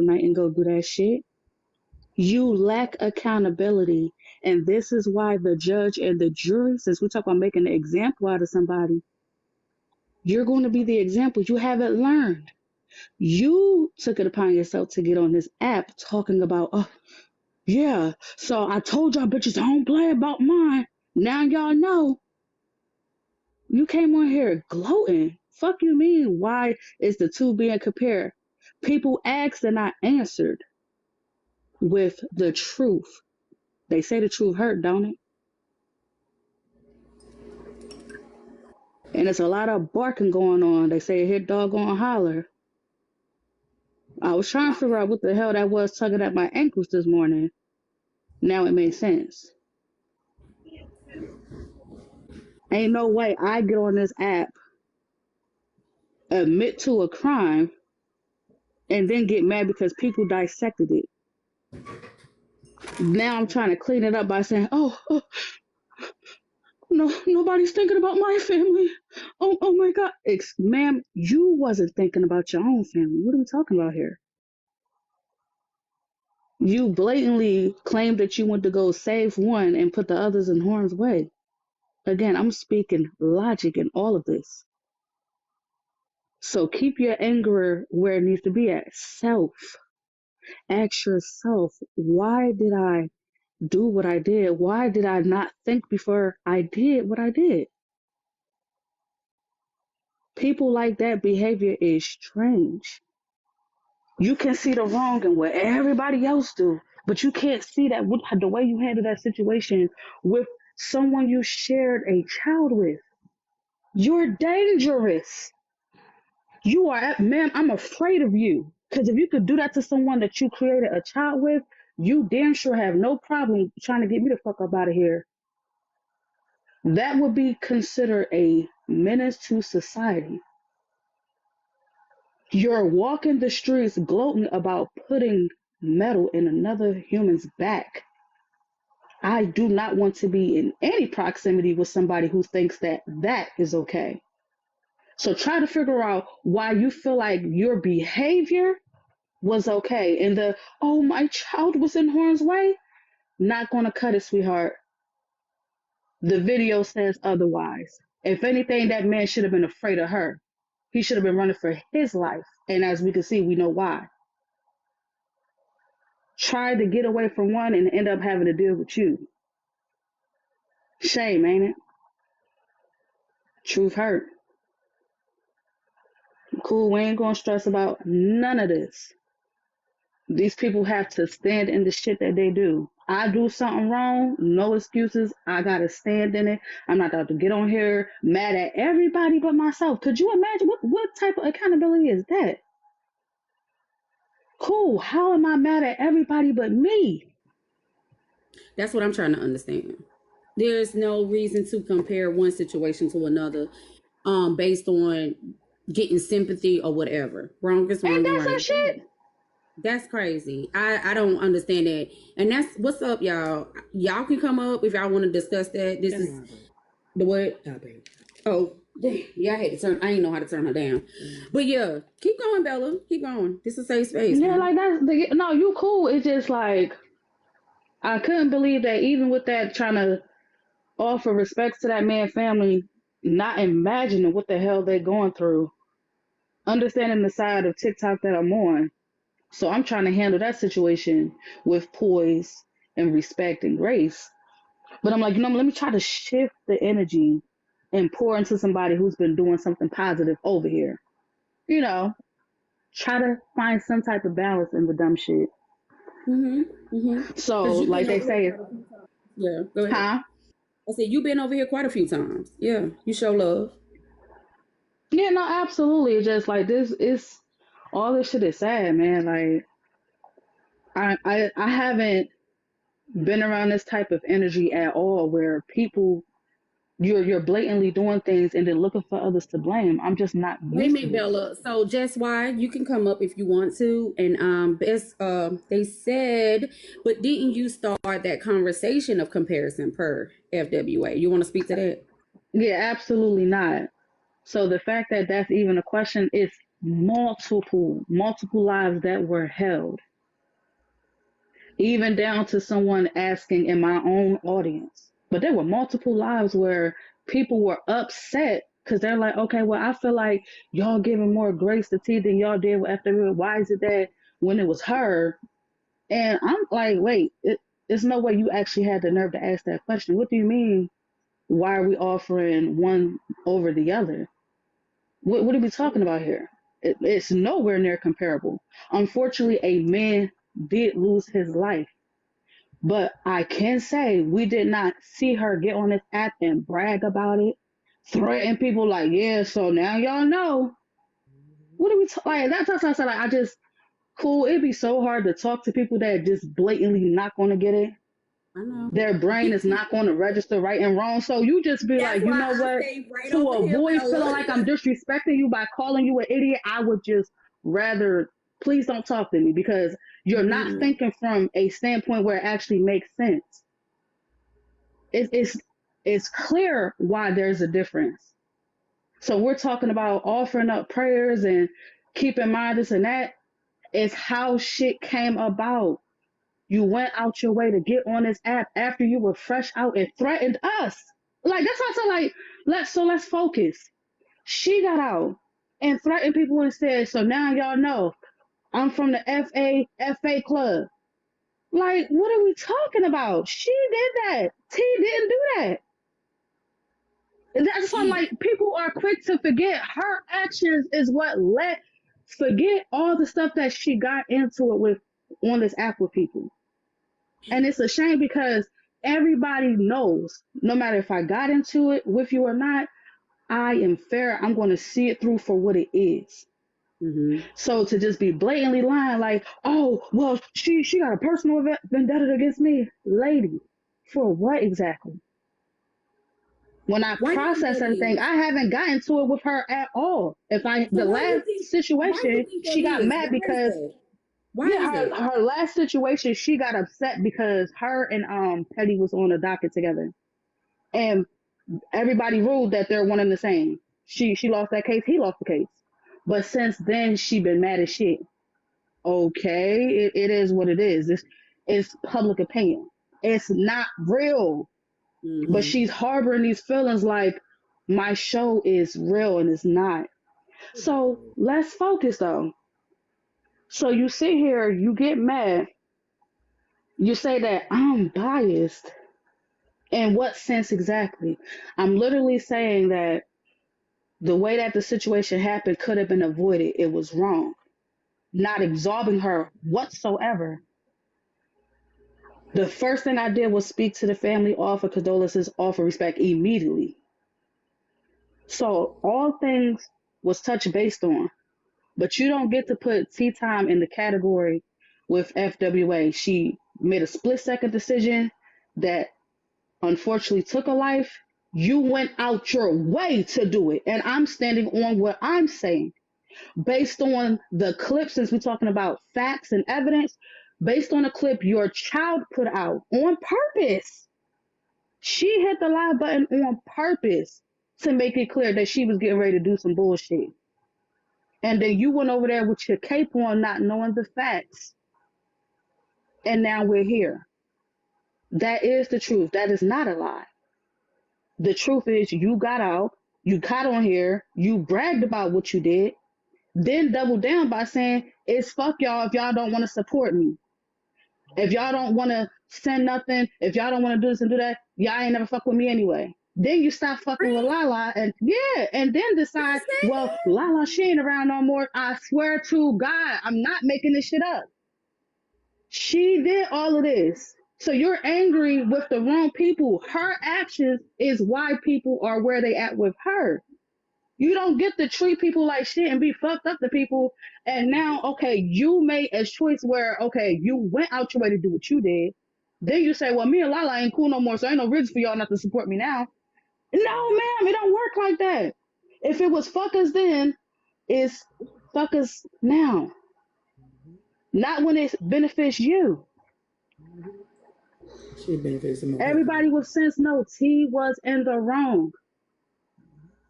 night and go do that shit. You lack accountability. And this is why the judge and the jury, since we talk about making an example out of somebody, you're going to be the example. You haven't learned. You took it upon yourself to get on this app talking about, oh, yeah, so I told y'all bitches I don't play about mine. Now y'all know. You came on here gloating. Fuck you mean? Why is the two being compared? People asked and I answered with the truth. They say the truth hurt, don't it? And there's a lot of barking going on. They say hit dog on holler. I was trying to figure out what the hell that was tugging at my ankles this morning. Now it makes sense. Ain't no way I get on this app, admit to a crime, and then get mad because people dissected it. Now I'm trying to clean it up by saying, oh, no, nobody's thinking about my family. Oh my God. Ma'am, you wasn't thinking about your own family. What are we talking about here? You blatantly claimed that you went to go save one and put the others in harm's way. Again, I'm speaking logic in all of this. So keep your anger where it needs to be at. Self. Ask yourself, why did I do what I did? Why did I not think before I did what I did? People like that behavior is strange. You can see the wrong in what everybody else do, but you can't see that the way you handle that situation with someone you shared a child with. You're dangerous. You are, ma'am, I'm afraid of you. Because if you could do that to someone that you created a child with, you damn sure have no problem trying to get me the fuck up out of here. That would be considered a menace to society. You're walking the streets gloating about putting metal in another human's back. I do not want to be in any proximity with somebody who thinks that that is okay. So try to figure out why you feel like your behavior was okay. And oh, my child was in harm's way, not going to cut it, sweetheart. The video says otherwise. If anything, that man should have been afraid of her. He should have been running for his life. And as we can see, we know why. Tried to get away from one and end up having to deal with you. Shame, ain't it? Truth hurt. Cool, we ain't gonna stress about none of this. These people have to stand in the shit that they do. I do something wrong, no excuses. I gotta stand in it. I'm not about to get on here mad at everybody but myself. Could you imagine what type of accountability is that? Cool, how am I mad at everybody but me? That's what I'm trying to understand. There's no reason to compare one situation to another based on getting sympathy or whatever. Wrong is wrong. Ain't that right. some shit? That's crazy. I don't understand that. And that's what's up, y'all. Y'all can come up if y'all want to discuss that. This is the what? Oh, yeah, I had to turn. I didn't know how to turn her down. But yeah, keep going, Bella. Keep going. This is a safe space. Yeah, man. like that's no, you cool. It's just like I couldn't believe that even with that trying to offer respects to that man's family, not imagining what the hell they're going through, understanding the side of TikTok that I'm on. So I'm trying to handle that situation with poise and respect and grace. But I'm like, let me try to shift the energy and pour into somebody who's been doing something positive over here. You know, try to find some type of balance in the dumb shit. So, like they say, yeah, go ahead. huh? I said you've been over here quite a few times. Yeah, you show love. Yeah, no, absolutely. It's just like this is all this shit is sad, man. Like I haven't been around this type of energy at all where people you're blatantly doing things and then looking for others to blame. I'm just not Wait a used to minute, it. Bella. So just why you can come up if you want to, and best they said, but didn't you start that conversation of comparison per FWA? You want to speak to that? Yeah, absolutely not. So the fact that that's even a question is multiple lives that were held, even down to someone asking in my own audience. But there were multiple lives where people were upset because they're like, okay, well, I feel like y'all giving more grace to T than y'all did after. Why is it that when it was her? And I'm like, wait, there's no way you actually had the nerve to ask that question. What do you mean? Why are we offering one over the other? What are we talking about here? It's nowhere near comparable. Unfortunately, a man did lose his life, but I can say we did not see her get on this app and brag about it, threaten people like, yeah, so now y'all know. What are we like? That's what I said. Like, I just cool. It'd be so hard to talk to people that just blatantly not going to get it. I know. Their brain is not going to register right and wrong. So you just be That's like, you why know I what? stay right To over here with avoid feeling like I'm Aloha. disrespecting you by calling you an idiot, I would just rather please don't talk to me because you're not Mm-hmm. thinking from a standpoint where it actually makes sense. It, it's clear why there's a difference. So we're talking about offering up prayers and keep in mind this and that. It's how shit came about. You went out your way to get on this app after you were fresh out and threatened us. Like that's what I said. Like let's focus. She got out and threatened people and said, "So now y'all know I'm from the FA club." Like what are we talking about? She did that. T didn't do that. And that's why I'm like people are quick to forget her actions is what led. Forget all the stuff that she got into it with on this app with people. And it's a shame because everybody knows no matter if I got into it with you or not, I am fair. I'm going to see it through for what it is. Mm-hmm. So to just be blatantly lying like, oh, well, she got a personal vendetta against me. Lady, for what exactly? When I Why do you think process that everything, is? I haven't gotten to it with her at all. If I So the last why you situation, think that she got is? mad Why is because that? Why yeah, is that? her last situation, she got upset because her and Petty was on a docket together. And everybody ruled that they're one and the same. She lost that case, he lost the case. But since then, she been mad as shit. Okay, it is what it is. It's public opinion. It's not real. But Mm-hmm. she's harboring these feelings like my show is real and it's not. So let's focus though. So you sit here, you get mad, you say that I'm biased. In what sense exactly? I'm literally saying that the way that the situation happened could have been avoided. It was wrong. Not absolving her whatsoever. The first thing I did was speak to the family, offer condolences, offer respect immediately. So all things was touched based on. But you don't get to put Tea Time in the category with FWA. She made a split second decision that unfortunately took a life. You went out your way to do it. And I'm standing on what I'm saying. Based on the clip, since we're talking about facts and evidence, based on a clip your child put out on purpose. She hit the live button on purpose to make it clear that she was getting ready to do some bullshit. And then you went over there with your cape on, not knowing the facts. And now we're here. That is the truth. That is not a lie. The truth is you got out, you got on here, you bragged about what you did, then doubled down by saying it's fuck y'all if y'all don't want to support me. If y'all don't want to send nothing, if y'all don't want to do this and do that, y'all ain't never fuck with me anyway. Then you stop fucking with Really? Lala and yeah, and then You decide, said well, Lala, she ain't around no more. I swear to God, I'm not making this shit up. She did all of this. So you're angry with the wrong people. Her actions is why people are where they at with her. You don't get to treat people like shit and be fucked up to people. And now, okay, you made a choice where, okay, you went out your way to do what you did. Then you say, well, me and Lala ain't cool no more, so ain't no reason for y'all not to support me now. No, ma'am, it don't work like that. If it was fuck us then, it's fuck us now. Not when it benefits you. she benefits some more people. Everybody with sense knows he was in the wrong.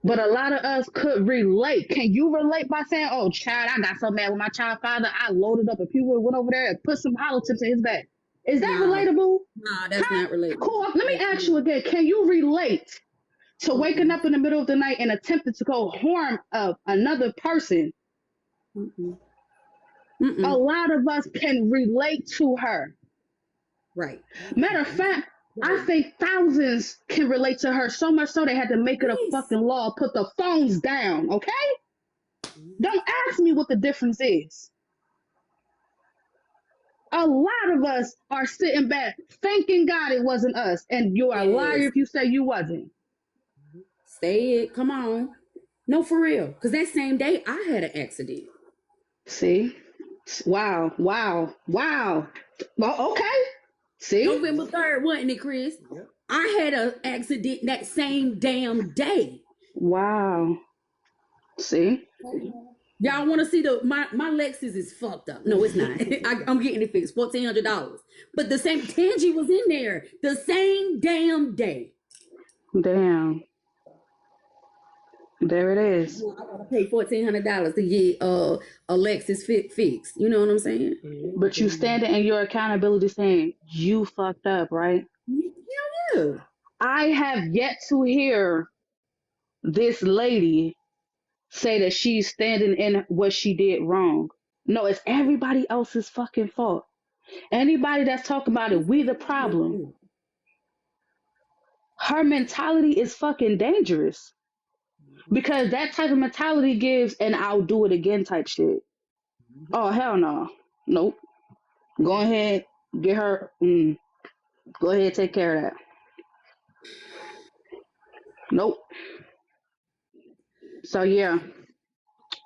But a lot of us could relate. Can you relate by saying, "Oh, child, I got so mad with my child father, I loaded up a pew and went over there and put some hollow tips in his back." Is that No, relatable? no, that's Huh? not related. Cool. Let me ask you again. Can you relate to waking Mm-mm, up in the middle of the night and attempting to go harm another person? mm-mm, A mm-mm. lot of us can relate to her. Right. Matter of fact, I think thousands can relate to her so much so they had to make it a Yes. fucking law, put the phones down, okay? Don't ask me what the difference is. A lot of us are sitting back thanking God it wasn't us, and you're a liar Yes. if you say you wasn't. Say it. Come on. No, for real. Because that same day, I had an accident. See? Wow, wow, wow. Well, okay. See? November 3rd, wasn't it, Chris? I had an accident that same damn day. Wow. See? Y'all want to see my Lexus is fucked up? No, it's not. I'm getting it fixed. $1,400. But the same Tangy was in there the same damn day. Damn. There it is. I gotta pay $1,400 to get a Lexus fixed. You know what I'm saying? But you standing in your accountability saying you fucked up, right? Hell yeah. I have yet to hear this lady say that she's standing in what she did wrong. No, it's everybody else's fucking fault. Anybody that's talking about it, we the problem. Her mentality is fucking dangerous because that type of mentality gives an I'll do it again type shit. Oh, hell no. Nope. Go ahead, get her. Go ahead, take care of that. Nope. So, yeah,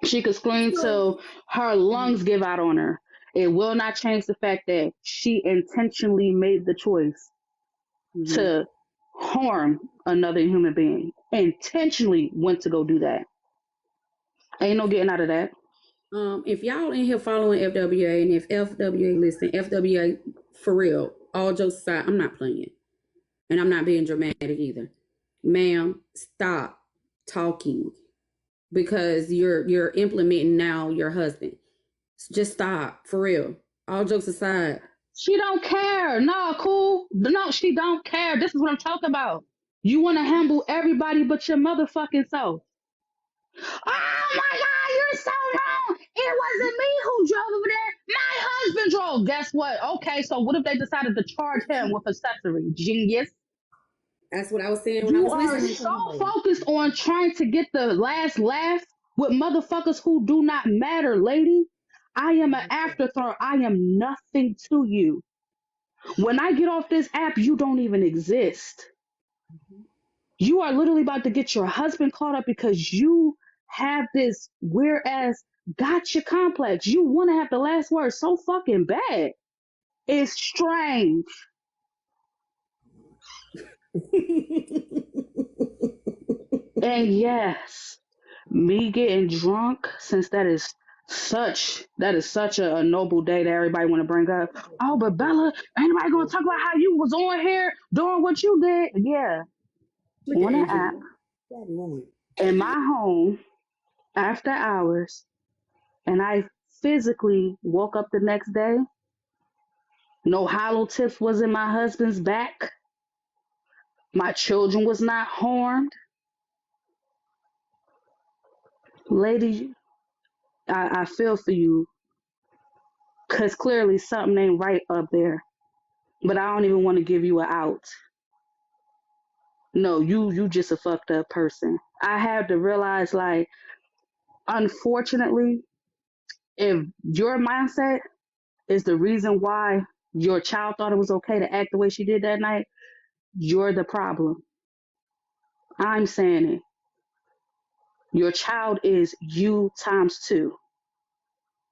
she could scream So, till her lungs give out on her. It will not change the fact that she intentionally made the choice mhm. to harm another human being. Intentionally went to go do that. Ain't no getting out of that. If y'all in here following FWA and if FWA listen, FWA for real, all jokes aside, I'm not playing. And I'm not being dramatic either. Ma'am, stop talking because you're implementing now your husband. Just stop, for real. All jokes aside. She don't care. No, cool. No, she don't care. This is what I'm talking about. You want to humble everybody but your motherfucking self. Oh my God, you're so wrong. It wasn't me who drove over there. My husband drove. Guess what? Okay, so what if they decided to charge him with accessory? Genius. That's what I was saying when I You was are listening to so her. focused on trying to get the last laugh with motherfuckers who do not matter, lady. I am an afterthought. I am nothing to you. When I get off this app, you don't even exist. You are literally about to get your husband caught up because you have this weird ass gotcha complex. You want to have the last word so fucking bad. It's strange. And yes, me getting drunk, since that is such a noble day that everybody want to bring up. Oh, but Bella, anybody gonna talk about how you was on here doing what you did? Yeah, Look at on an app Adrian. in my home after hours, and I physically woke up the next day. No hollow tips was in my husband's back. My children was not harmed. Lady, I feel for you because clearly something ain't right up there. But I don't even want to give you a out. No, you just a fucked up person. I had to realize, like, unfortunately, if your mindset is the reason why your child thought it was okay to act the way she did that night, you're the problem. I'm saying it. Your child is you times two.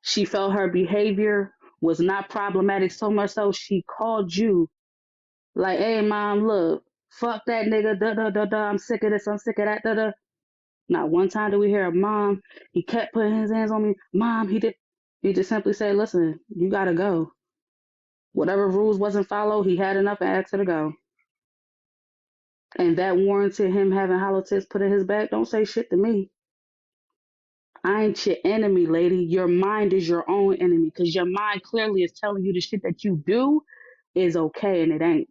She felt her behavior was not problematic so much so she called you like, hey mom, look, fuck that nigga, da da da da, I'm sick of this, I'm sick of that, da da. Not one time did we hear mom, he kept putting his hands on me, mom, he just simply said, listen, you gotta go. Whatever rules wasn't followed, he had enough and asked her to go. and that warranted him having hollow tips put in his back, don't say shit to me. I ain't your enemy, lady. Your mind is your own enemy because your mind clearly is telling you the shit that you do is okay and it ain't.